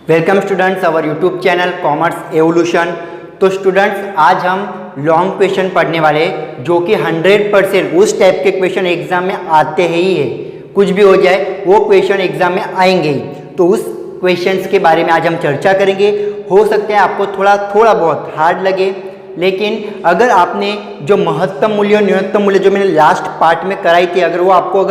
Welcome students our YouTube channel Commerce Evolution. तो students आज हम लॉन्ग क्वेश्चन पढ़ने वाले जो कि 100% उस टाइप के क्वेश्चन एग्जाम में आते ही है। कुछ भी हो जाए वो क्वेश्चन एग्जाम में आएंगे ही। तो उस क्वेश्चंस के बारे में आज हम चर्चा करेंगे। हो सकता है आपको थोड़ा बहुत हार्ड लगे, लेकिन अगर आपने जो महत्तम मूल्य और न्यूनतम मूल्य जो मैंने लास्ट पार्ट में कराई थी, अगर वो आपको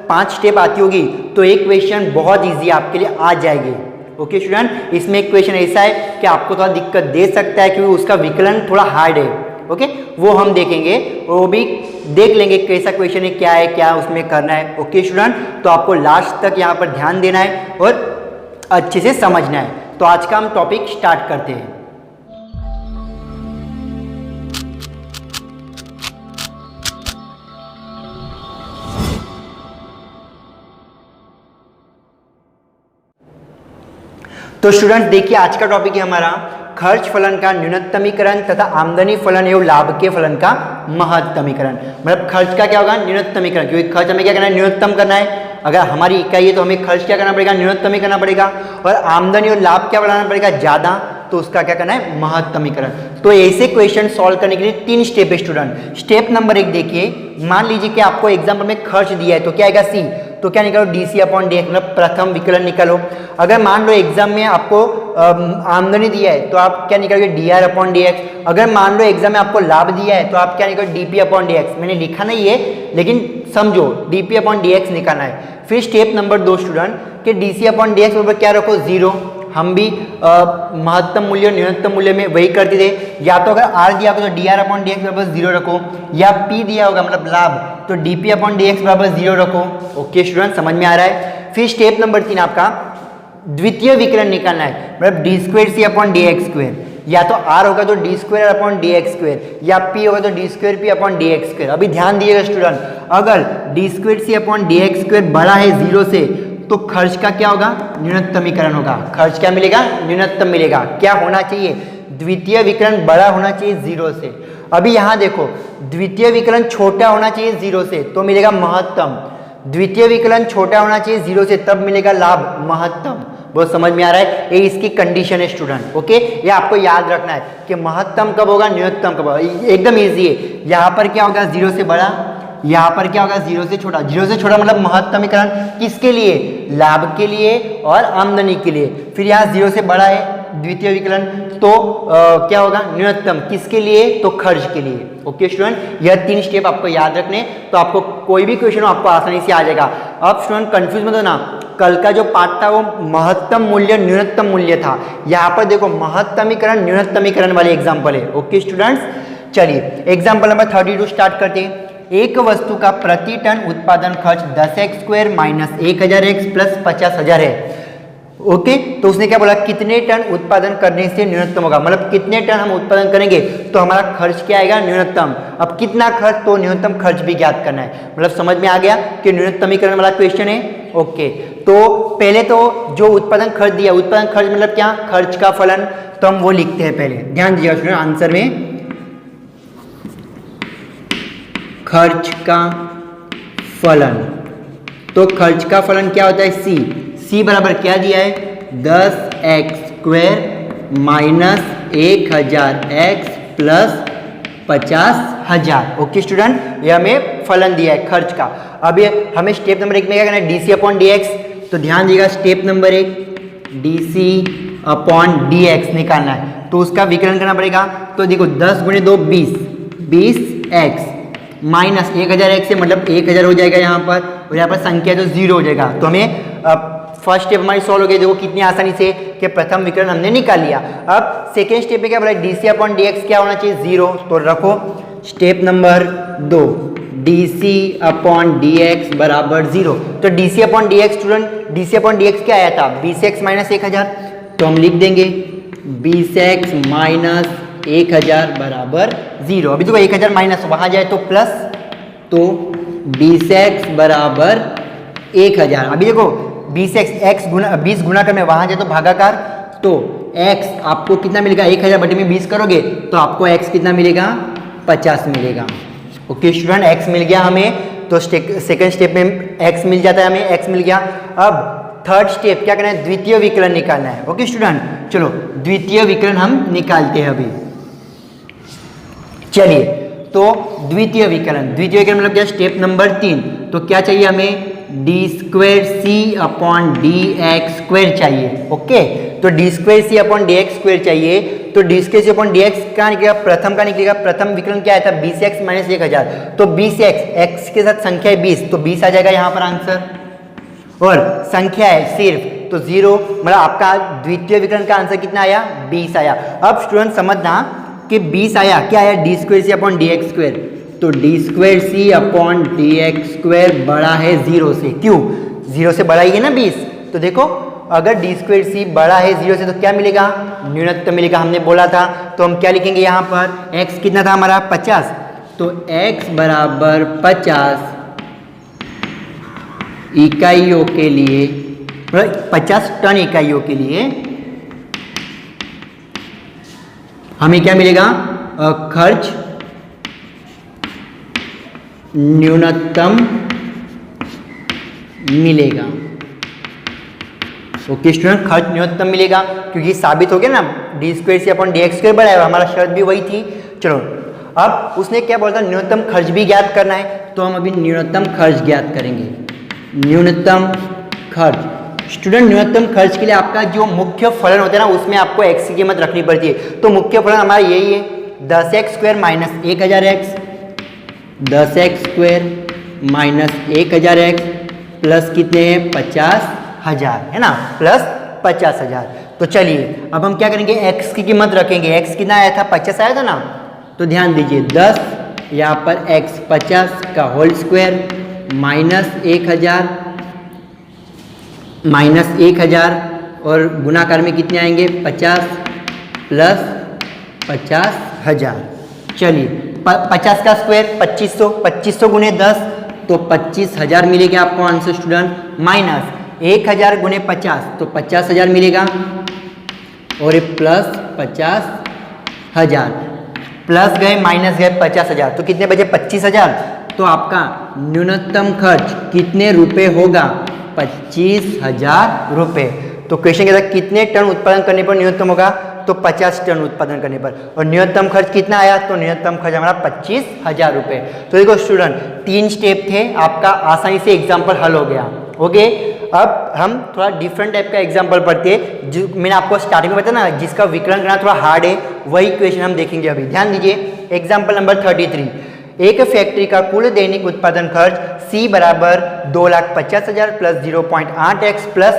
5 स्टेप आती होगी तो एक क्वेश्चन बहुत ईजी आपके लिए आ जाएगी। ओके स्टूडेंट, इसमें एक क्वेश्चन ऐसा है कि आपको थोड़ा दिक्कत दे सकता है क्योंकि उसका विकलन थोड़ा हार्ड है। ओके, वो हम देखेंगे, वो भी देख लेंगे कैसा क्वेश्चन है, क्या उसमें करना है। ओके स्टूडेंट, तो आपको लास्ट तक यहाँ पर ध्यान देना है और अच्छे से समझना है। तो आज का हम टॉपिक स्टार्ट करते हैं। तो स्टूडेंट देखिए, आज का टॉपिक है हमारा खर्च फलन का न्यूनतमीकरण तथा आमदनी फलन एवं लाभ के फलन का महत्तमीकरण। मतलब खर्च का क्या होगा, न्यूनतमीकरण, क्योंकि खर्च हमें क्या करना है, न्यूनतम करना है। अगर हमारी इकाई है तो हमें खर्च क्या करना पड़ेगा, न्यूनतम ही करना पड़ेगा। और आमदनी और लाभ क्या बढ़ाना पड़ेगा, ज़्यादा, तो उसका क्या करना है, महत्तमीकरण। तो ऐसे क्वेश्चन सॉल्व करने के लिए 3 स्टेप है स्टूडेंट। स्टेप नंबर 1 देखिए, मान लीजिए कि आपको एग्जाम्पल में खर्च दिया है तो क्या आएगा, सी, तो क्या निकालो, dc/dx, मतलब प्रथम विकलन निकालो। अगर मान लो एग्जाम में आपको आमदनी दिया है तो आप क्या निकालोगे, dr/dx। अगर मान लो एग्जाम में आपको लाभ दिया है तो आप क्या निकालो, dp/dx। मैंने लिखा नहीं है लेकिन समझो, dp/dx निकालना है। फिर स्टेप नंबर 2 स्टूडेंट कि dc/dx बराबर क्या रखो, 0। हम भी महत्तम मूल्य और न्यूनतम मूल्य में वही करते थे। या तो अगर r दिया होगा तो dr/dx बराबर 0 रखो, या p दिया होगा मतलब लाभ तो dp/dx बराबर 0 रखो। ओके स्टूडेंट, समझ में आ रहा है। फिर स्टेप नंबर 3 आपका द्वितीय विकलन निकालना है, मतलब d2c/dx²। या तो r होगा तो d2/dx², या p होगा तो d2p/dx²। अभी ध्यान दिएगा स्टूडेंट, अगर d2c/dx² बड़ा है 0 से तो खर्च का क्या होगा, न्यूनतमीकरण होगा। खर्च क्या मिलेगा, न्यूनतम मिलेगा। क्या होना चाहिए, द्वितीय विकलन बड़ा होना चाहिए 0 से। अभी यहाँ देखो, द्वितीय विकलन छोटा होना चाहिए 0 से तो मिलेगा महत्तम। द्वितीय विकलन छोटा होना चाहिए 0 से तब मिलेगा लाभ, महत्तम। बहुत समझ में आ रहा है, ये इसकी कंडीशन है स्टूडेंट। ओके, ये आपको याद रखना है कि महत्तम कब होगा, न्यूनतम कब होगा। एकदम ईजी है। यहाँ पर क्या होगा, 0 से बड़ा, यहाँ पर क्या होगा, 0 से छोटा। 0 से छोटा मतलब महत्तमीकरण किसके लिए, लाभ के लिए और आमदनी के लिए। फिर यहाँ 0 से बड़ा है द्वितीय विकलन तो क्या होगा, न्यूनतम किसके लिए, तो खर्च के लिए। ओके स्टूडेंट, यह 3 स्टेप आपको याद रखने, तो आपको कोई भी क्वेश्चन आपको आसानी से आ जाएगा। अब स्टूडेंट कंफ्यूज मत होना, कल का जो पार्ट था वो महत्तम मूल्य न्यूनतम मूल्य था। यहाँ पर देखो महत्तमीकरण न्यूनतमीकरण वाले एग्जाम्पल है। ओके स्टूडेंट्स, चलिए एग्जाम्पल नंबर 32 स्टार्ट करते हैं। एक वस्तु का प्रति टन उत्पादन खर्च 10x² माइनस 1000x प्लस 50,000 है। ओके, तो उसने क्या बोला, कितने टन उत्पादन करने से न्यूनतम होगा, मतलब कितने टन हम उत्पादन करेंगे तो हमारा खर्च क्या आएगा, न्यूनतम। अब कितना खर्च, तो न्यूनतम खर्च भी ज्ञात करना है। मतलब समझ में आ गया कि न्यूनतमीकरण वाला क्वेश्चन है। ओके, तो पहले तो जो उत्पादन खर्च दिया, उत्पादन खर्च मतलब क्या, खर्च का फलन, तो हम वो लिखते हैं। पहले ध्यान दीजिएगा स्टूडेंट, आंसर में खर्च का फलन, तो खर्च का फलन क्या होता है, सी बराबर क्या दिया है, 10x² minus 1000x plus 50,000। Okay student, ये हमें फलन दिया है खर्च का। अब ये हमें स्टेप नंबर 1 में क्या करना है, dc/dx। तो ध्यान दीजिएगा, स्टेप नंबर 1 dc/dx निकालना है, तो उसका विकलन करना पड़ेगा। तो देखो 10 × 2 20, 20x माइनस 1000x से मतलब 1000 हो जाएगा यहाँ पर, और यहाँ पर संख्या तो 0 हो जाएगा। तो हमें फर्स्ट स्टेप हमारी सॉल्व हो गई। देखो कितनी आसानी से कि प्रथम विकलन हमने निकाल लिया। अब सेकेंड स्टेप में क्या बोला, dc/dx क्या होना चाहिए, 0, तो रखो। स्टेप नंबर 2 dc/dx बराबर 0। तो dc/dx स्टूडेंट, dc/dx क्या आया था, 20x माइनस 1000, तो हम लिख देंगे 20x माइनस 1000 बराबर 0। अभी तो 1000 माइनस वहाँ जाए तो प्लस, तो 20x बराबर 1000। अभी देखो 20 गुना करने वहाँ जाए तो भागाकार, तो x आपको कितना मिलेगा, 1000 बटे में 20 करोगे तो आपको x कितना मिलेगा, 50 मिलेगा। ओके स्टूडेंट, x मिल गया हमें, तो सेकंड स्टेप में x मिल जाता है, हमें x मिल गया। अब थर्ड स्टेप क्या करना है, द्वितीय विकलन निकालना है। ओके स्टूडेंट, चलो द्वितीय विकलन हम निकालते हैं अभी। चलिए, तो द्वितीय विकलन मतलब क्या, स्टेप नंबर 3। तो क्या चाहिए हमें, D square C upon D x square चाहिए। ओके, तो D square C upon D x square चाहिए। तो D square C upon D x का निकलेगा, प्रथम का निकलेगा, प्रथम विकलन क्या आया था, 20x माइनस 1000। तो 20x, x के साथ संख्या है 20, तो 20 आ जाएगा यहाँ पर आंसर, और संख्या है सिर्फ तो 0, मतलब आपका द्वितीय विकलन का आंसर कितना आया, 20 आया। अब स्टूडेंट समझना कि 20 आया, क्या आया, D square C upon D x square. तो D square C upon D x square बड़ा है 0 से, क्यों, 0 से बड़ा ही है ना 20। तो देखो अगर डी स्क्वेर सी बड़ा है 0 से तो क्या मिलेगा, न्यूनतम मिलेगा, हमने बोला था। तो हम क्या लिखेंगे यहाँ पर, x कितना था हमारा 50, तो x बराबर 50 इकाइयों के लिए, मतलब 50 टन इकाइयों के लिए हमें क्या मिलेगा, खर्च न्यूनतम मिलेगा। ओके स्टूडेंट, खर्च न्यूनतम मिलेगा, क्योंकि साबित हो गया ना D square C upon D x square बड़ा है, हमारा शर्त भी वही थी। चलो अब उसने क्या बोला था, न्यूनतम खर्च भी ज्ञात करना है, तो हम अभी न्यूनतम खर्च ज्ञात करेंगे। न्यूनतम खर्च, स्टूडेंट न्यूनतम खर्च के लिए आपका जो मुख्य फलन होता है ना, उसमें आपको x की कीमत रखनी पड़ती है। तो मुख्य फलन हमारा यही है, 10x square minus 1000x, 10x square minus 1000x plus कितने हैं, 50,000 है ना, प्लस 50,000। तो चलिए अब हम क्या करेंगे, x की कीमत रखेंगे। x कितना आया था, 50 आया था ना, तो ध्यान दीजिए 10 यहाँ पर x 50 का होल स्क्वायर माइनस 1000 और गुणाकार में कितने आएंगे, 50 प्लस 50,000। चलिए 50 का स्क्वायर 2500 गुने 10, तो 25,000 मिलेगा आपको आंसर स्टूडेंट, माइनस 1000 गुने 50 तो 50,000 मिलेगा, और ये प्लस 50,000, प्लस गए माइनस गए 50,000, तो कितने बचे 25,000। तो आपका न्यूनतम खर्च कितने रुपए होगा, 25,000 रुपये। तो क्वेश्चन कहता है कितने टन उत्पादन करने पर न्यूनतम होगा, तो 50 टन उत्पादन करने पर, और न्यूनतम खर्च कितना आया, तो न्यूनतम खर्च हमारा 25,000 रुपये। तो देखो स्टूडेंट 3 स्टेप थे, आपका आसानी से एग्जाम्पल हल हो गया। ओके, अब हम थोड़ा डिफरेंट टाइप का एग्जाम्पल पढ़ते हैं, जो मैंने आपको स्टार्टिंग में बताया ना, जिसका विकलन करना थोड़ा हार्ड है, वही क्वेश्चन हम देखेंगे अभी। ध्यान दीजिए, एग्जाम्पल नंबर 33, एक फैक्ट्री का कुल दैनिक उत्पादन खर्च C बराबर 2,50,000 प्लस 0.8x प्लस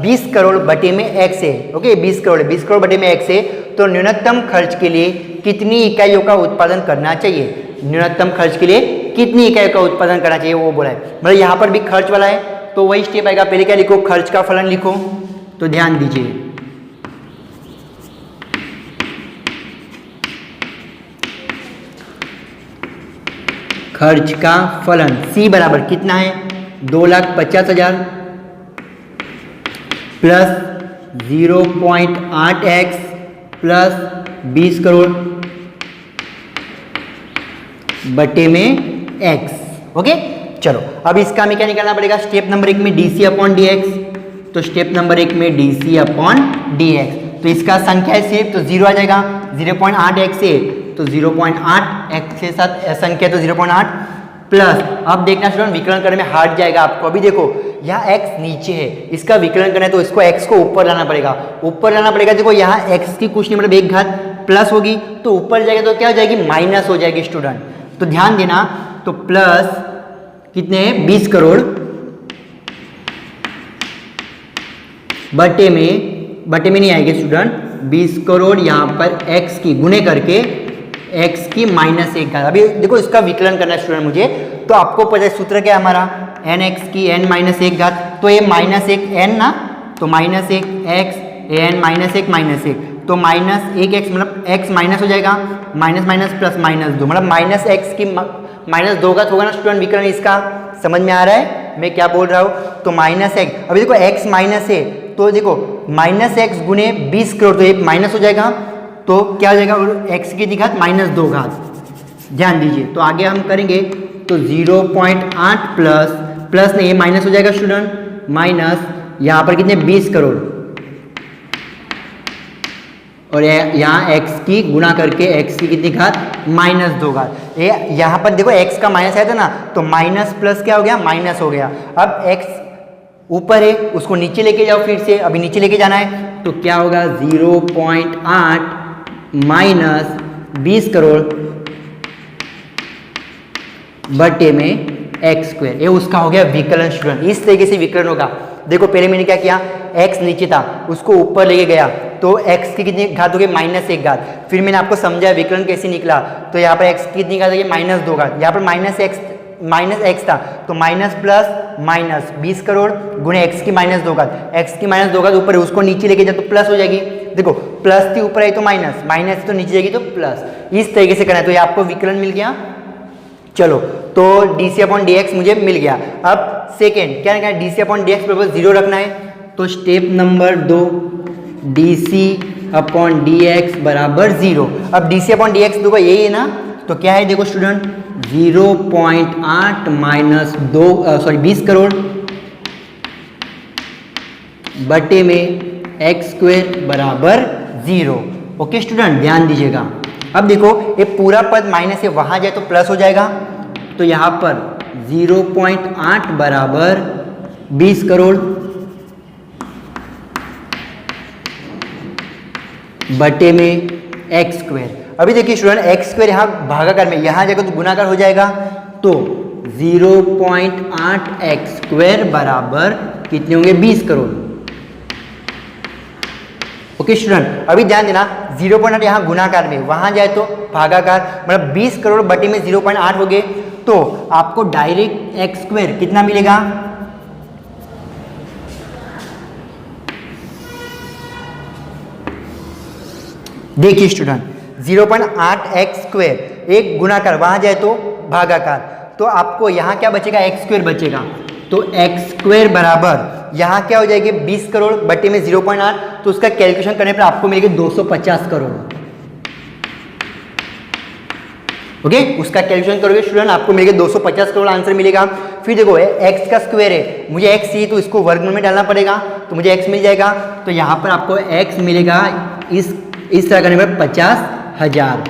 20 करोड़ बटे में x है। ओके, 20 करोड़ बटे में x है। तो न्यूनतम खर्च के लिए कितनी इकाइयों का उत्पादन करना चाहिए, न्यूनतम खर्च के लिए कितनी इकाइयों का उत्पादन करना चाहिए वो बोला है। मतलब यहाँ पर भी खर्च वाला है, तो वही स्टेप आएगा, पहले क्या लिखो, खर्च का फलन लिखो। तो ध्यान दीजिए, खर्च का फलन C बराबर कितना है, 2,50,000 प्लस 0.8x प्लस 20 करोड़ बटे में x। ओके, चलो अब इसका हमें क्या निकालना पड़ेगा, स्टेप नंबर 1 में DC अपॉन dx। तो स्टेप नंबर 1 में DC अपॉन dx, तो इसका संख्या है सिर्फ, तो 0 आ जाएगा, 0.8x है तो 0.8 x के साथ संख्या तो 0.8 प्लस, अब देखना स्टूडेंट विकलन करने में हार्ड जाएगा आपको। अभी देखो यहाँ x नीचे है, इसका विकलन करना है तो इसको x को ऊपर लाना पड़ेगा, देखो यहाँ x की कुछ नहीं मतलब 1 घात प्लस होगी, तो ऊपर जाएगा तो क्या हो जाएगी, माइनस हो जाएगी स्टूडेंट। तो ध्यान देना, तो प्लस कितने हैं, 20 करोड़ बटे में नहीं आएगी स्टूडेंट, 20 करोड़ यहाँ पर x की गुणे करके x की माइनस 1 घात। अभी देखो इसका विकलन करना है स्टूडेंट मुझे, तो आपको पता है सूत्र क्या है हमारा, nx की n माइनस 1 घात, तो ये माइनस 1 n ना, तो माइनस 1 x n माइनस 1 तो माइनस 1x मतलब x माइनस हो जाएगा, माइनस प्लस -2 मतलब माइनस x की माइनस 2 घात होगा ना स्टूडेंट विकलन। इसका समझ में आ रहा है मैं क्या बोल रहा हूँ, तो माइनस x, अभी देखो x माइनस है, तो देखो माइनस x गुने 20 करोड़, तो ये माइनस हो जाएगा, तो क्या हो जाएगा, x की घात -2 घात। ध्यान दीजिए, तो आगे हम करेंगे, तो 0.8 प्लस नहीं, ये माइनस हो जाएगा स्टूडेंट, माइनस यहाँ पर कितने 20 करोड़ और यहाँ x की गुणा करके x की कितनी घात -2 घात। ये यहाँ पर देखो x का माइनस आया था ना, तो माइनस प्लस क्या हो गया, माइनस हो गया। अब x ऊपर है उसको नीचे लेके जाओ, फिर से अभी नीचे लेके जाना है, तो क्या होगा 0.8 माइनस 20 करोड़ बटे में एक्स स्क्वायर, ये उसका हो गया विकलन स्टूडेंट। इस तरीके से विकलन होगा। देखो पहले मैंने क्या किया, x नीचे था उसको ऊपर लेके गया तो x की कितनी घात हो गई, -1 घात। फिर मैंने आपको समझाया विकलन कैसे निकला, तो यहाँ पर x की कितनी घात हो गई, -2 घात। यहाँ पर -x था तो माइनस प्लस माइनस 20 करोड़ गुणे x की -2 घात। x की -2 घात ऊपर है उसको नीचे लेके जाए तो प्लस हो जाएगी। देखो प्लस थी ऊपर आई तो माइनस, माइनस तो नीचे जाएगी तो प्लस। इस तरीके से करना है, तो ये आपको विकलन मिल गया। चलो तो dc/dx मुझे मिल गया। अब सेकेंड क्या है, dc/dx बराबर 0 रखना है, तो स्टेप नंबर 2 dc/dx बराबर 0। अब dc/dx देखो यही है ना, तो क्या है देखो स्टूडेंट 0.8 माइनस 20 करोड़ बटे में एक्स स्क्वायर बराबर 0। ओके स्टूडेंट ध्यान दीजिएगा। अब देखो ये पूरा पद माइनस से वहां जाए तो प्लस हो जाएगा, तो यहाँ पर 0.8 बराबर 20 करोड़ बटे में एक्स स्क्वायर। अभी देखिए स्टूडेंट एक्स स्क्वायर यहाँ भागाकार में, यहाँ जाएगा तो गुणाकार हो जाएगा, तो 0.8 एक्स स्क्वायर बराबर कितने होंगे 20 करोड़। ओके स्टूडेंट अभी ध्यान देना 0.8 यहाँ गुणाकार में, वहां जाए तो भागाकार, मतलब 20 करोड़ बटे में 0.8 हो गए, तो आपको डायरेक्ट एक्स स्क्वायर कितना मिलेगा, देखिए स्टूडेंट 0.8 एक्स स्क्वायर एक गुणाकार, वहां जाए तो भागाकार, तो आपको यहाँ क्या बचेगा, एक्स स्क्वायर बचेगा। तो एक्स स्क्वायर बराबर यहाँ क्या हो जाएगी 20 करोड़ बटे में 0.8, तो उसका कैलकुलेशन करने पर आपको मिलेगी 250 करोड़। ओके उसका कैलकुलेशन करोगे स्टूडेंट आपको मिलेगा 250 करोड़ आंसर मिलेगा। फिर देखो एक्स का स्क्वायर है, मुझे एक्स चाहिए तो इसको वर्गमूल में डालना पड़ेगा, तो मुझे एक्स मिल जाएगा, तो यहाँ पर आपको एक्स मिलेगा इस तरह करने पर 50,000।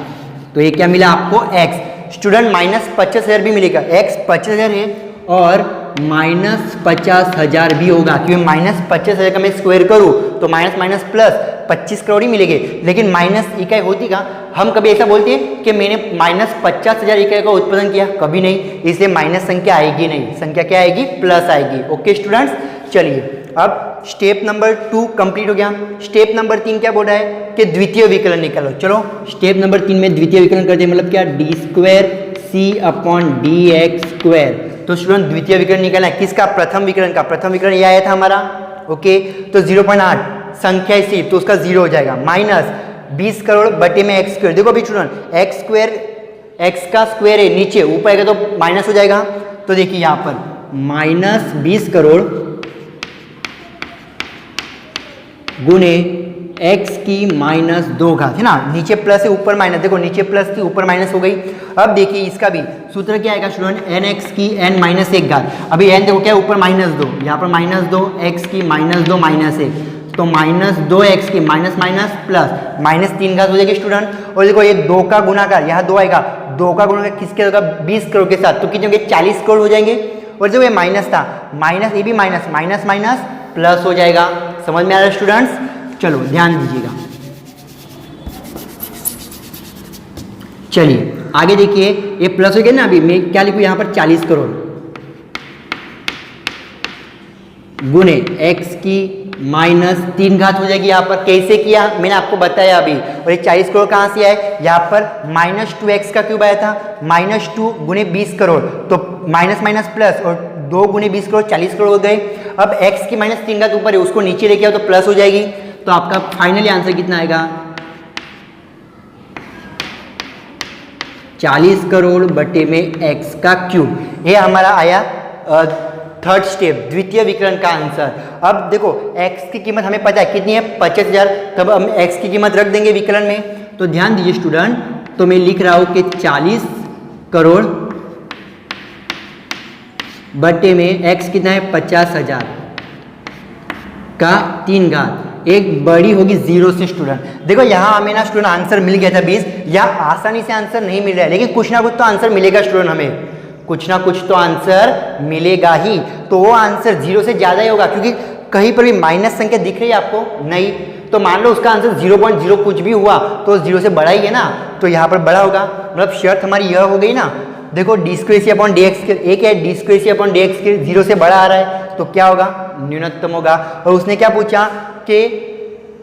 तो ये क्या मिला आपको एक्स। स्टूडेंट -50,000 भी मिलेगा, एक्स 50,000 है और -50,000 भी होगा, क्योंकि -50,000 का मैं स्क्वायर करूँ तो माइनस माइनस प्लस 25 करोड़ ही मिलेंगे, लेकिन माइनस इकाई होती का, हम कभी ऐसा बोलते हैं कि मैंने -50,000 इकाई का उत्पादन किया, कभी नहीं, इसलिए माइनस संख्या आएगी नहीं, संख्या क्या आएगी प्लस आएगी। ओके स्टूडेंट्स चलिए अब स्टेप नंबर 2 कंप्लीट हो गया। स्टेप नंबर 3 क्या बोल रहा है कि द्वितीय विकलन निकालो। चलो स्टेप नंबर 3 में द्वितीय विकलन करते हैं, मतलब क्या d²c/dx²। तो स्टूडेंट द्वितीय विकलन निकालना है किसका, प्रथम विकलन का। प्रथम विकलन ये आया था हमारा, ओके तो 0.8 संख्या इसी, तो उसका 0 हो जाएगा, माइनस 20 करोड़ बटे में एक्स स्क्वायर। देखो अभी स्टूडेंट एक्स स्क्वायर, एक्स का स्क्वायर है नीचे, ऊपर आएगा तो माइनस हो जाएगा, तो देखिए यहाँ पर -20 करोड़ गुणे x की -2 घात है ना, नीचे प्लस है ऊपर माइनस, देखो नीचे प्लस थी ऊपर माइनस हो गई। अब देखिए इसका भी सूत्र क्या आएगा स्टूडेंट, nx की n-1 घात। अभी n देखो क्या है ऊपर -2, यहाँ पर -2 x की -2 -1, तो -2x की माइनस माइनस प्लस -3 घात हो जाएगी स्टूडेंट। और देखो ये 2 का गुणाकार, यहाँ 2 आएगा, 2 का गुणाकार किसके होगा 20 करोड़ के साथ, तो कितने होंगे 40 करोड़ हो जाएंगे। और जो ये माइनस था, माइनस ये भी माइनस माइनस माइनस प्लस हो जाएगा। समझ में आ रहा है स्टूडेंट्स, चलो ध्यान दीजिएगा। चलिए आगे देखिए, ये प्लस हो गया ना, अभी मैं क्या लिखूं यहाँ पर 40 करोड़ गुणे x की -3 घात हो जाएगी। यहाँ पर कैसे किया मैंने आपको बताया अभी। और ये 40 करोड़ कहाँ से आए, यहाँ पर -2x का क्यूब आया था, -2 गुणे 20 करोड़, तो माइनस माइनस प्लस, और 2 गुणे 20 करोड़ 40 करोड़ हो गए। अब x की -3 घात ऊपर है, उसको नीचे लेके आओ तो प्लस हो जाएगी, तो आपका फाइनली आंसर कितना आएगा 40 करोड़ बटे में x का क्यूब। ये हमारा आया थर्ड स्टेप द्वितीय विकलन का आंसर। अब देखो x की कीमत हमें पता है कितनी है 50,000, तब हम x की कीमत रख देंगे विकलन में। तो ध्यान दीजिए स्टूडेंट, तो मैं लिख रहा हूं कि 40 करोड़ बटे में x कितना है 50,000, का 3 घात, एक बड़ी होगी 0 से स्टूडेंट। देखो यहाँ हमें ना स्टूडेंट आंसर मिल गया था 20, यहाँ आसानी से आंसर नहीं मिल रहा है, लेकिन कुछ ना कुछ तो आंसर मिलेगा स्टूडेंट, हमें कुछ ना कुछ तो आंसर मिलेगा ही। तो वो आंसर 0 से ज़्यादा ही होगा, क्योंकि कहीं पर भी माइनस संख्या दिख रही है आपको नहीं, तो मान लो उसका आंसर 0.0 कुछ भी हुआ तो 0 से बड़ा ही है ना, तो यहाँ पर बड़ा होगा। मतलब शर्त हमारी यह हो गई ना। देखो D square C upon D x के एक है, D square C upon D x के 0 से बड़ा आ रहा है, तो क्या होगा, न्यूनतम होगा। और उसने क्या पूछा कि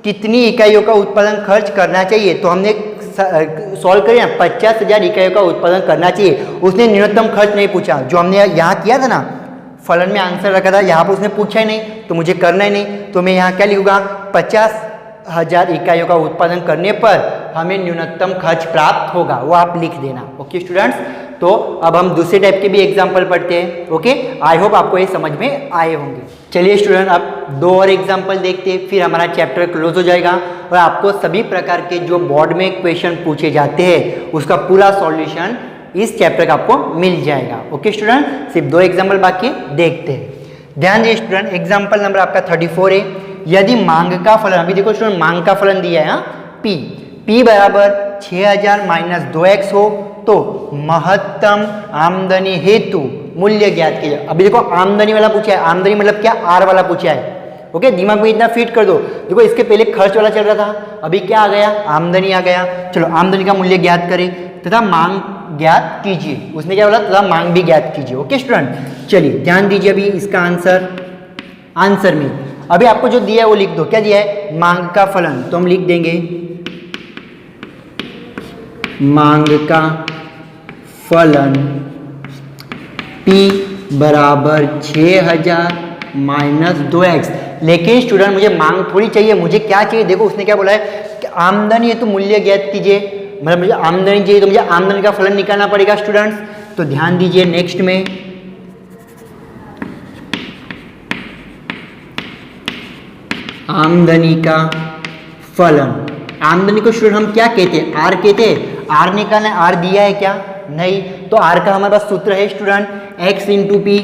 कितनी इकाइयों का उत्पादन खर्च करना चाहिए, तो हमने सॉल्व करिए 50,000 इकाइयों का उत्पादन करना चाहिए। उसने न्यूनतम खर्च नहीं पूछा, जो हमने यहाँ किया था ना, फलन में आंसर रखा था, यहाँ पर उसने पूछा ही नहीं, तो मुझे करना ही नहीं, तो मैं यहाँ क्या लिखूँगा, 50,000 इकाइयों का उत्पादन करने पर हमें न्यूनतम खर्च प्राप्त होगा, वो आप लिख देना। ओके स्टूडेंट्स, तो अब हम दूसरे टाइप के भी एग्जाम्पल पढ़ते हैं। ओके, आई होप आपको ये समझ में आए होंगे। चलिए स्टूडेंट, अब 2 और एग्जाम्पल देखते हैं, फिर हमारा चैप्टर क्लोज हो जाएगा और आपको सभी प्रकार के जो बोर्ड में क्वेश्चन पूछे जाते हैं उसका पूरा सॉल्यूशन इस चैप्टर का आपको मिल जाएगा। ओके स्टूडेंट, सिर्फ 2 एग्जाम्पल बाकी देखते हैं। ध्यान दीजिए स्टूडेंट, एग्जाम्पल नंबर आपका 34 है। यदि मांग का फलन, अभी देखो स्टूडेंट मांग का फलन दिया है हाँ, P बराबर 6000 माइनस 2x हो तो महत्तम आमदनी हेतु मूल्य ज्ञात कीजिए। अभी देखो आमदनी वाला पूछा है, आमदनी मतलब क्या, आर वाला पूछा है। ओके, दिमाग में इतना फिट कर दो। देखो इसके पहले खर्च वाला चल रहा था, अभी क्या आ गया, आमदनी आ गया। चलो आमदनी का मूल्य ज्ञात करें तथा मांग ज्ञात कीजिए। उसने क्या बोला, तथा मांग भी ज्ञात कीजिए। ओके स्टूडेंट, चलिए ध्यान दीजिए अभी इसका आंसर में अभी आपको जो दिया है वो लिख दो। क्या दिया है, मांग का फलन, तो हम लिख देंगे मांग का फलन P बराबर 6000 माइनस 2x। लेकिन स्टूडेंट मुझे मांग थोड़ी चाहिए, मुझे क्या चाहिए, देखो उसने क्या बोला है कि आमदनी है तो मूल्य ज्ञात कीजिए, मतलब मुझे आमदनी चाहिए तो मुझे आमदनी का फलन निकालना पड़ेगा स्टूडेंट्स। तो ध्यान दीजिए नेक्स्ट में आमदनी का फलन, आमदनी को स्टूडेंट हम क्या कहते हैं, आर कहते हैं। आर निकालना है, आर दिया है क्या, नहीं, तो आर का हमारे पास सूत्र है स्टूडेंट x इंटू पी,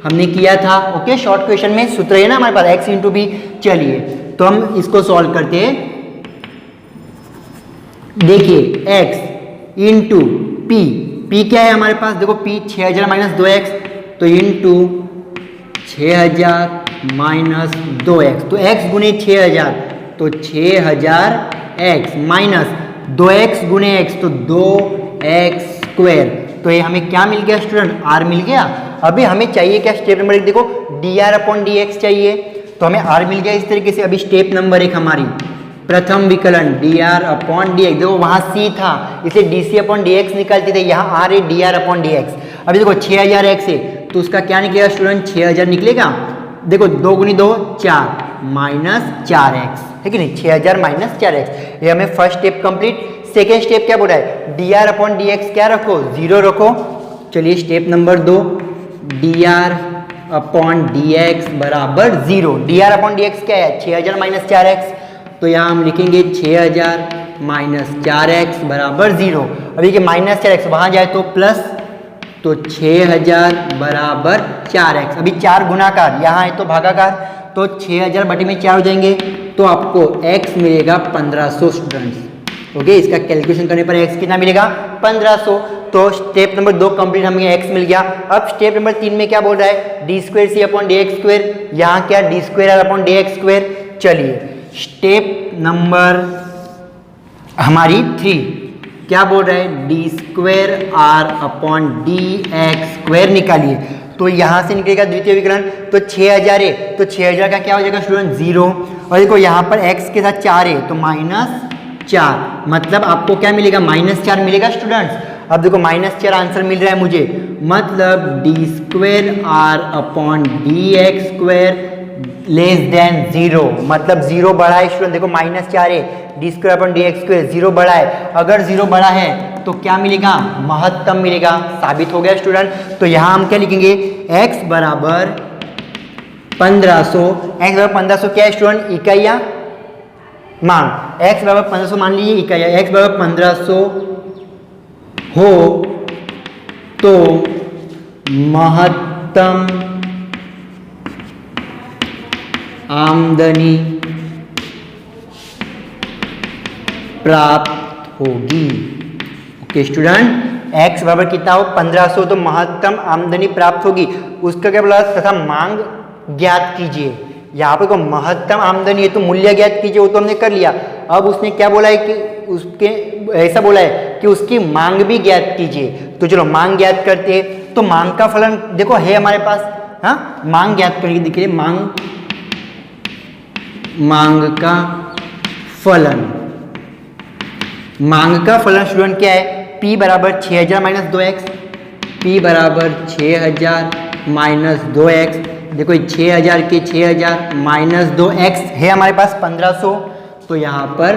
हमने किया था। ओके, शॉर्ट क्वेश्चन में सूत्र है ना हमारे पास x इंटू पी। चलिए तो हम इसको सॉल्व करते हैं। देखिए x इंटू पी, पी क्या है हमारे पास, देखो p 6000 माइनस 2x, तो इंटू 6000 माइनस 2x, तो x गुने 6000 तो 6000x माइनस 2x गुने x तो 2x स्क्वायर, तो ये हमें क्या मिल गया स्टूडेंट, r मिल गया। अभी हमें चाहिए क्या, स्टेप नंबर 1 देखो dr अपॉन dx चाहिए, तो हमें r मिल गया इस तरीके से। अभी स्टेप नंबर 1 हमारी प्रथम विकलन dr अपॉन dx, देखो वहाँ c था इसे dc अपॉन dx निकालते थे, यहाँ r है dr अपॉन dx। अभी देखो 6000x है तो उसका क्या निकलेगा स्टूडेंट, 6000 निकलेगा। देखो 2 गुनी 2 4 माइनस 4x है कि नहीं, 6000 माइनस 4x, ये हमें first step complete. Second step क्या बोला है, dr अपॉन dx क्या रखो, 0 रखो। चलिए step number 2 dr upon dx बराबर 0, dr अपॉन dx क्या है, 6000 माइनस 4x, तो यहाँ हम लिखेंगे 6000 माइनस 4x बराबर 0। अभी के माइनस 4x वहाँ जाए तो प्लस, तो 6000 बराबर 4x। अभी 4 गुणाकार, यहाँ है तो भागाकार, तो 6000 बटे में 4 हो जाएंगे, तो आपको x मिलेगा 1500 स्टूडेंट्स। ओके, इसका कैलकुलेशन करने पर x कितना मिलेगा, 1500। तो स्टेप नंबर 2 कंप्लीट, हमें x मिल गया। अब स्टेप नंबर 3 में क्या बोल रहा है, D square C upon D x square, यहाँ क्या D square are upon D x square. चलिए स्टेप नंबर हमारी 3 क्या बोल रहा है, D square are upon D x square निकालिए। तो यहाँ से निकलेगा द्वितीय विकलन, तो 6000 है तो 6000 का क्या हो जाएगा स्टूडेंट, 0। और देखो यहाँ पर x के साथ 4 है तो -4, मतलब आपको क्या मिलेगा, -4 मिलेगा स्टूडेंट्स। अब देखो -4 आंसर मिल रहा है मुझे, मतलब d square are upon D x square less than 0, मतलब 0 बड़ा है स्टूडेंट। देखो -4 है, D square upon D x square 0 बड़ा है, अगर 0 बड़ा है तो क्या मिलेगा, महत्तम मिलेगा, साबित हो गया स्टूडेंट। तो यहाँ हम क्या लिखेंगे, x बराबर 1500, x बराबर 1500 क्या है स्टूडेंट, इकाइयाँ मांग, x बराबर 1500 मान लीजिए इकाइयाँ, x बराबर 1500 हो तो महत्तम आमदनी प्राप्त होगी। ओके स्टूडेंट, x बराबर कितना हो 1500, तो महत्तम आमदनी प्राप्त होगी। उसका क्या बोला, तथा मांग ज्ञात कीजिए। यहाँ पे को महत्तम आमदनी है तो मूल्य ज्ञात कीजिए, वो तो हमने कर लिया। अब उसने क्या बोला है कि उसके ऐसा बोला है कि उसकी मांग भी ज्ञात कीजिए। तो चलो मांग ज्ञात करते हैं। तो मांग का फलन देखो है हमारे पास, हाँ मांग ज्ञात करके दिखिए। मांग का फलन, मांग का फलन स्टूडेंट क्या है, P बराबर 6000 माइनस 2x, P बराबर 6000 माइनस 2x। देखो 6000 के 6000 माइनस 2x है हमारे पास 1500, तो यहाँ पर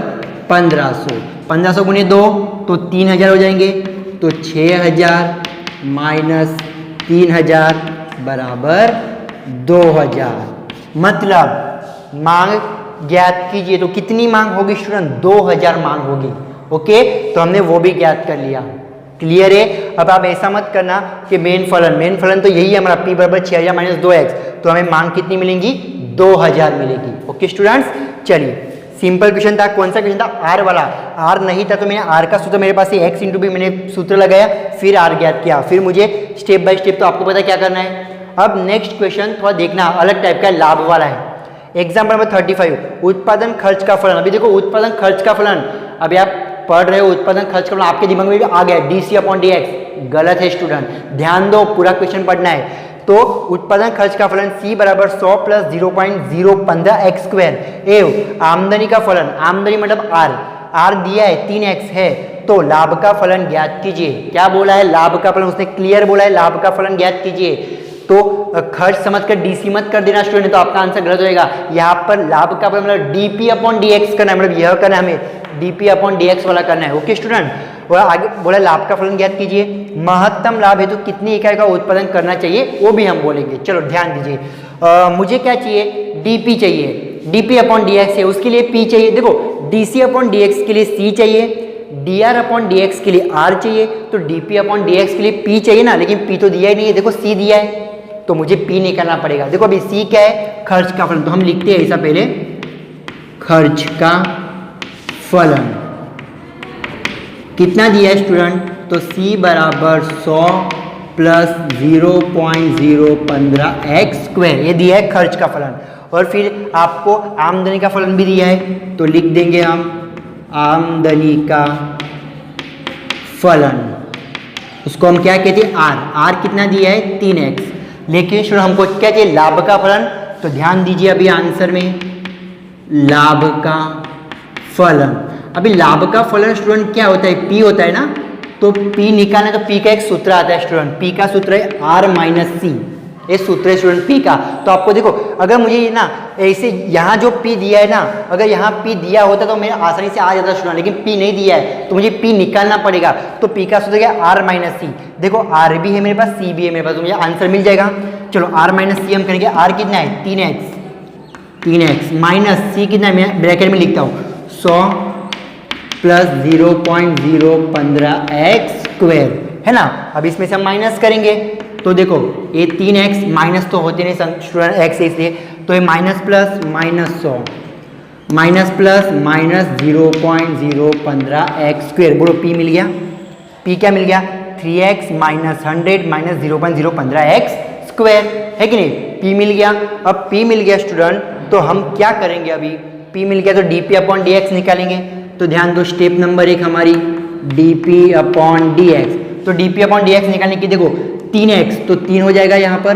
1500 गुने 2 तो 3000 हो जाएंगे। तो 6000 माइनस 3000 बराबर 2000। मतलब मांग ज्ञात कीजिए, तो कितनी मांग होगी स्टूडेंट, 2000 मांग होगी। ओके, तो हमने वो भी ज्ञात कर लिया। क्लियर है। अब आप ऐसा मत करना कि मेन फलन तो यही है हमारा P बराबर 6000 माइनस 2x, तो हमें मांग कितनी मिलेंगी, 2000 मिलेगी। ओके स्टूडेंट्स, चलिए सिंपल क्वेश्चन था। कौन सा क्वेश्चन था, आर वाला। आर नहीं था तो मैंने आर का सूत्र मेरे पास x इंटू बी मैंने सूत्र लगाया, फिर आर ज्ञात किया, फिर मुझे स्टेप बाय स्टेप तो आपको पता क्या करना है। अब नेक्स्ट क्वेश्चन थोड़ा देखना अलग टाइप का, लाभ वाला है। एग्जाम्पल नंबर 35, उत्पादन खर्च का फलन। अभी देखो उत्पादन खर्च का फलन, अभी आप पढ़ रहे हो उत्पादन खर्च का फलन, आपके दिमाग में आ गया DC/dx। गलत है स्टूडेंट, ध्यान दो, पूरा क्वेश्चन पढ़ना है। तो उत्पादन खर्च का फलन C बराबर 100 प्लस 0.015 x स्क्वायर एवं आमदनी का फलन, आमदनी मतलब R दिया है 3x है, तो लाभ का फलन ज्ञात कीजिए। क्या बोला है, लाभ का फलन, उसने क्लियर बोला है लाभ का फलन ज्ञात कीजिए। तो खर्च समझ कर DC मत कर देना स्टूडेंट, तो आपका आंसर गलत होएगा। यहाँ पर लाभ का फलन मतलब dP/dx करना है, मतलब यह करना है हमें dP/dx वाला करना है। ओके स्टूडेंट, और आगे बोला लाभ का फलन ज्ञात कीजिए। महत्तम लाभ है तो कितनी इकाई का उत्पादन करना चाहिए वो भी हम बोलेंगे। चलो ध्यान दीजिए, मुझे क्या चाहिए, dP चाहिए, dP/dx है, उसके लिए P चाहिए। देखो DC/dx के लिए C चाहिए, dR/dx के लिए R चाहिए, तो dP/dx के लिए P चाहिए ना, लेकिन P तो दिया ही नहीं है, देखो C दिया है, तो मुझे P निकालना पड़ेगा। देखो अभी C क्या है, खर्च का फलन, तो हम लिखते हैं ऐसा पहले, खर्च का फलन कितना दिया है स्टूडेंट, तो C बराबर 100 प्लस 0.015 x स्क्वायर, ये दिया है खर्च का फलन। और फिर आपको आमदनी का फलन भी दिया है, तो लिख देंगे हम आमदनी का फलन, उसको हम क्या कहते हैं, R कितना दिया है 3x। लेकिन स्टूडेंट हमको क्या चाहिए, लाभ का फलन, तो ध्यान दीजिए अभी आंसर में लाभ का फलन। अभी लाभ का फलन स्टूडेंट क्या होता है, P होता है ना, तो P निकालना, तो P का एक सूत्र आता है स्टूडेंट, P का सूत्र है R माइनस C, ये सूत्र है स्टूडेंट P का। तो आपको देखो अगर मुझे ना ऐसे यहाँ जो P दिया है ना, अगर यहाँ P दिया होता तो मेरा आसानी से आ जाता स्टूडेंट, लेकिन P नहीं दिया है तो मुझे P निकालना पड़ेगा। तो P का सूत्र क्या, R माइनस C। देखो R भी है मेरे पास, C भी है मेरे पास, तो मुझे आंसर मिल जाएगा। चलो R माइनस C हम करेंगे, R कितना है 3x माइनस C कितना है, मैं ब्रैकेट में लिखता हूँ 100 प्लस 0.015 x स्क्वायर, है ना। अब इसमें से हम माइनस करेंगे, तो देखो ये 3x माइनस तो होते नहीं स्टूडेंट x है इसलिए, तो ये minus plus minus 100 minus plus minus 0.015 x square, बोलो P मिल गया। P क्या मिल गया, 3x minus 100 minus 0.015 x square, है कि नहीं, P मिल गया। अब P मिल गया स्टूडेंट, तो हम क्या करेंगे, अभी P मिल गया तो dP/dx निकालेंगे। तो ध्यान दो, स्टेप नंबर 1 हमारी dP/dx, तो dP/dx निकालने की देखो 3x, तो 3 हो जाएगा यहाँ पर,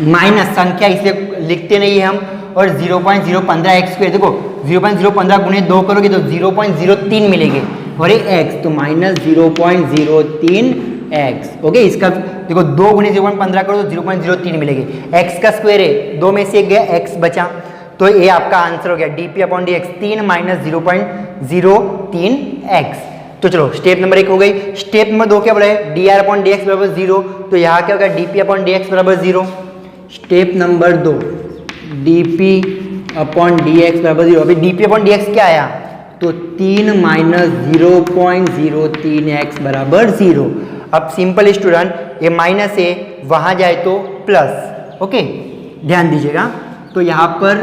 माइनस संख्या इसलिए लिखते नहीं है हम, और 0.015 x स्क्वायर, देखो 0.015 गुने 2 करोगे तो 0.03 मिलेंगे, और ये x तो माइनस 0.03 x। ओके, इसका देखो 2 गुने 0.15 करो तो 0.03 मिलेंगे, x का स्क्वायर है, 2 में से 1 गया, x बचा, तो ये आपका आंसर हो गया dP/dx 3 माइनस 0.03 x। तो चलो स्टेप नंबर 1 हो गई। स्टेप नंबर 2 क्या बोला है, dR/dx बराबर 0, तो यहाँ क्या होगा dP/dx बराबर 0। स्टेप नंबर 2 dP/dx बराबर 0, अभी dP/dx क्या आया, तो 3 माइनस 0.03 x बराबर 0। अब सिंपल स्टूडेंट, ये माइनस है वहाँ जाए तो प्लस। ओके ध्यान दीजिएगा, तो यहाँ पर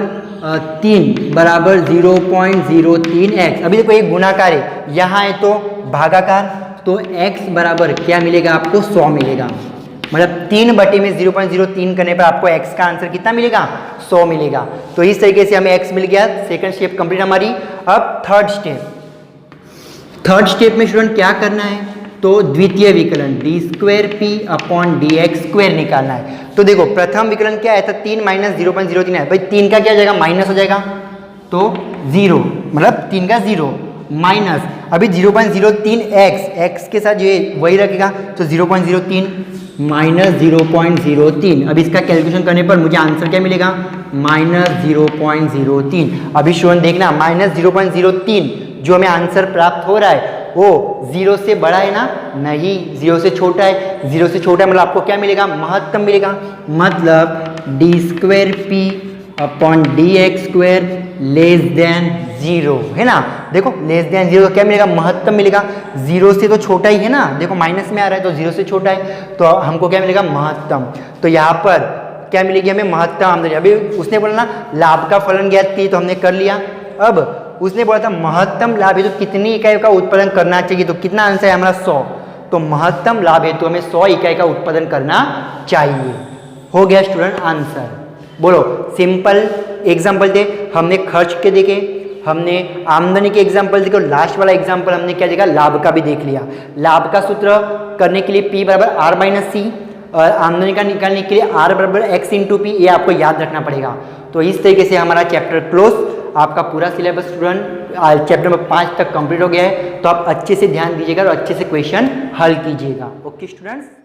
3 बराबर 0.03x। अभी देखो एक गुणाकार है, यहाँ है तो भागाकार, तो x बराबर क्या मिलेगा आपको 100 मिलेगा। मतलब 3 बटे में 0.03 करने पर आपको x का आंसर कितना मिलेगा 100 मिलेगा। तो इस तरीके से हमें x मिल गया। सेकंड स्टेप कंप्लीट हमारी। अब थर्ड स्टेप में स्टूडेंट क्या करना है, तो द्वितीय विकलन D square P upon D x square निकालना है। तो देखो प्रथम विकलन क्या आया था 3 माइनस 0.03 है भाई, 3 का क्या हो जाएगा माइनस हो जाएगा, तो 0 मतलब 3 का 0 माइनस अभी 0.03 x के साथ ये वही रखेगा, तो 0.03 माइनस 0.03। अब इसका कैलकुलेशन करने पर मुझे आंसर क्या मिलेगा माइनस 0.03। अभी स्टूडेंट देखना माइनस 0.03 जो हमें आंसर प्राप्त हो रहा है वो 0 से बड़ा है ना, नहीं 0 से छोटा है। 0 से छोटा है मतलब आपको क्या मिलेगा महत्तम मिलेगा। मतलब d square P upon D x square less than 0 है ना। देखो लेस देन 0 तो क्या मिलेगा महत्तम मिलेगा। 0 से तो छोटा ही है ना, देखो माइनस में आ रहा है तो 0 से छोटा है, तो हमको क्या मिलेगा महत्तम। तो यहाँ पर क्या मिलेगी हमें महत्तम आमदनी। अभी उसने बोला ना लाभ का फलन ज्ञात की, तो हमने कर लिया। अब उसने बोला था महत्तम लाभ हेतु तो कितनी इकाई का उत्पादन करना चाहिए, तो कितना आंसर है हमारा 100। तो महत्तम लाभ हेतु तो हमें 100 इकाई का उत्पादन करना चाहिए। हो गया स्टूडेंट आंसर। बोलो सिंपल एग्जाम्पल थे, हमने खर्च के देखे, हमने आमदनी के एग्जाम्पल देखे, और लास्ट वाला एग्जाम्पल हमने क्या देखा लाभ का भी देख लिया। लाभ का सूत्र करने के लिए P बराबर R माइनस सी, और आमदनी का निकालने के लिए R बराबर X इंटू पी, ये आपको याद रखना पड़ेगा। तो इस तरीके से हमारा चैप्टर क्लोज। आपका पूरा सिलेबस स्टूडेंट चैप्टर नंबर 5 तक कंप्लीट हो गया है। तो आप अच्छे से ध्यान दीजिएगा और अच्छे से क्वेश्चन हल कीजिएगा। Okay students.